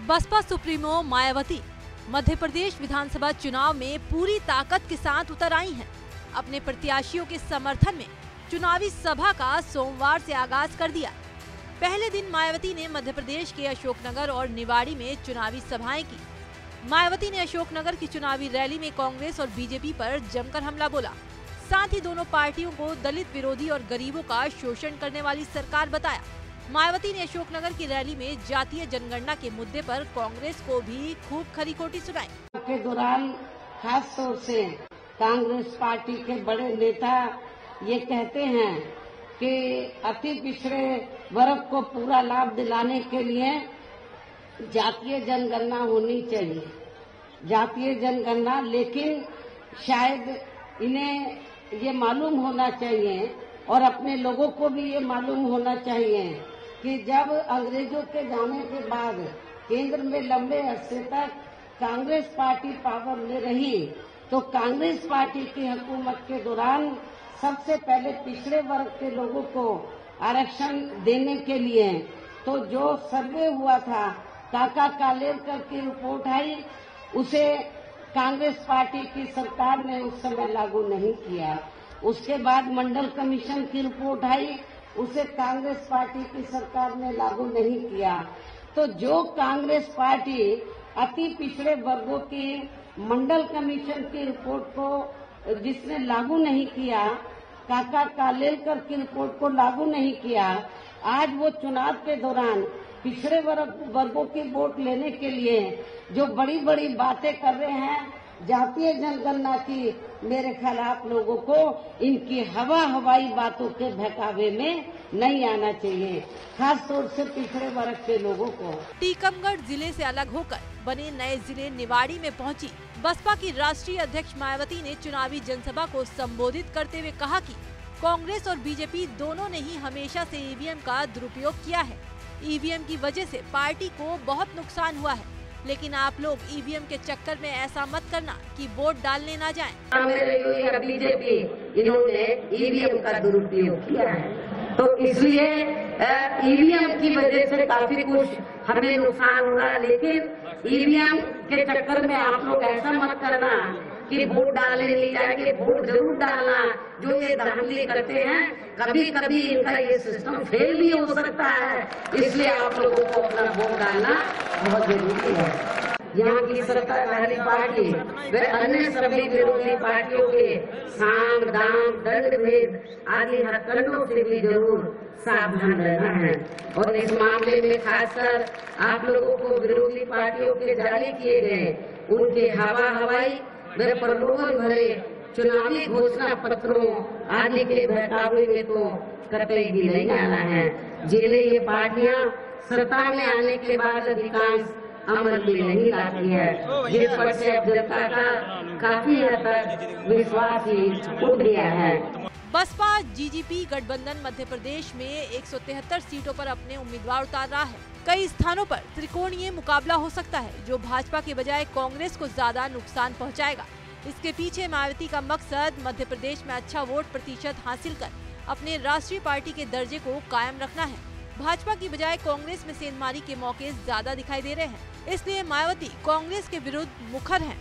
Baspa supremo Mayawati Madhya Pradesh विधानसभा चुनाव में पूरी ताकत के साथ उतर आई हैं। अपने प्रत्याशियों के समर्थन में चुनावी सभा का सोमवार से आगाज कर दिया। पहले दिन मायावती ने मध्य प्रदेश के अशोकनगर और निवाड़ी में चुनावी सभाएं की। मायावती ने अशोकनगर की चुनावी रैली में कांग्रेस और बीजेपी पर जमकर हमला बोला। साथ ही दोनों पार्टियों को दलित विरोधी और गरीबों का शोषण करने वाली सरकार बताया। मायावती ने अशोकनगर की रैली में जातीय जनगणना के मुद्दे पर कांग्रेस को भी खूब खरी खोटी सुनाई। के दौरान खास तौर से कांग्रेस पार्टी के बड़े नेता ये कहते हैं कि अति पिछड़े वर्ग को पूरा लाभ दिलाने के लिए जातीय जनगणना होनी चाहिए। जातीय जनगणना, लेकिन शायद इन्हें ये मालूम होना चाहिए और अपने लोगों को भी ये मालूम होना चाहिए कि जब अंग्रेजों के जाने के बाद केंद्र में लंबे अरसे तक कांग्रेस पार्टी पावर में रही, तो कांग्रेस पार्टी की हुकूमत के दौरान सबसे पहले पिछड़े वर्ग के लोगों को आरक्षण देने के लिए तो जो सर्वे हुआ था, काका कालेलकर की रिपोर्ट आई, उसे कांग्रेस पार्टी की सरकार ने उस समय लागू नहीं किया। उसके बाद मंडल कमीशन की रिपोर्ट आई, उसे कांग्रेस पार्टी की सरकार ने लागू नहीं किया। तो जो कांग्रेस पार्टी अति पिछड़े वर्गों की मंडल कमीशन की रिपोर्ट को जिसने लागू नहीं किया, काका कालेलकर की रिपोर्ट को लागू नहीं किया, आज वो चुनाव के दौरान पिछड़े वर्गों की वोट लेने के लिए जो बड़ी बड़ी बातें कर रहे हैं जातीय जनगणना की, मेरे ख्याल आप लोगों को इनकी हवाई बातों के बहकावे में नहीं आना चाहिए, खास तौर से पिछड़े वर्ग के लोगों को। टीकमगढ़ जिले से अलग होकर बने नए जिले निवाड़ी में पहुंची बसपा की राष्ट्रीय अध्यक्ष मायावती ने चुनावी जनसभा को संबोधित करते हुए कहा कि कांग्रेस और बीजेपी दोनों ने ही हमेशा से ईवीएम का दुरुपयोग किया है। ईवीएम की वजह से पार्टी को बहुत नुकसान हुआ है, लेकिन आप लोग ईवीएम के चक्कर में ऐसा मत करना कि वोट डालने ना जाएं। बीजेपी इन्होंने ईवीएम का दुरुपयोग किया है, तो इसलिए ईवीएम की वजह से काफी कुछ हमें नुकसान हुआ, लेकिन ईवीएम के चक्कर में आप लोग ऐसा मत करना कि वोट डालने नहीं जाएंगे। वोट जरूर डालना। जो ये धांधली करते हैं, कभी कभी इनका ये सिस्टम फेल भी हो सकता है, इसलिए आप लोगों को अपना वोट डालना बहुत जरूरी है। यहाँ की सत्ताधारी पार्टी व अन्य सभी विरोधी पार्टियों के साम दाम दंड भेद आदि हथकंडों से भी जरूर सावधान रहना है। और इस मामले में खासकर आप लोगों को विरोधी पार्टियों के जारी किए गए उनके हवाई मेरे प्रलोभन भरे चुनावी घोषणा पत्रों आदि के बहकावे में तो कतई भी नहीं आना है। जिन्हें ये पार्टियां सत्ता में आने के बाद अधिकांश अमल में नहीं लाती है, जिस पर से अब जनता का काफी हद तक विश्वास ही उठ गया है। बसपा जीजीपी गठबंधन मध्य प्रदेश में 173 सीटों पर अपने उम्मीदवार उतार रहा है। कई स्थानों पर त्रिकोणीय मुकाबला हो सकता है, जो भाजपा के बजाय कांग्रेस को ज्यादा नुकसान पहुंचाएगा। इसके पीछे मायावती का मकसद मध्य प्रदेश में अच्छा वोट प्रतिशत हासिल कर अपने राष्ट्रीय पार्टी के दर्जे को कायम रखना है। भाजपा की बजाय कांग्रेस में सेंधमारी के मौके ज्यादा दिखाई दे रहे हैं, इसलिए मायावती कांग्रेस के विरुद्ध मुखर हैं।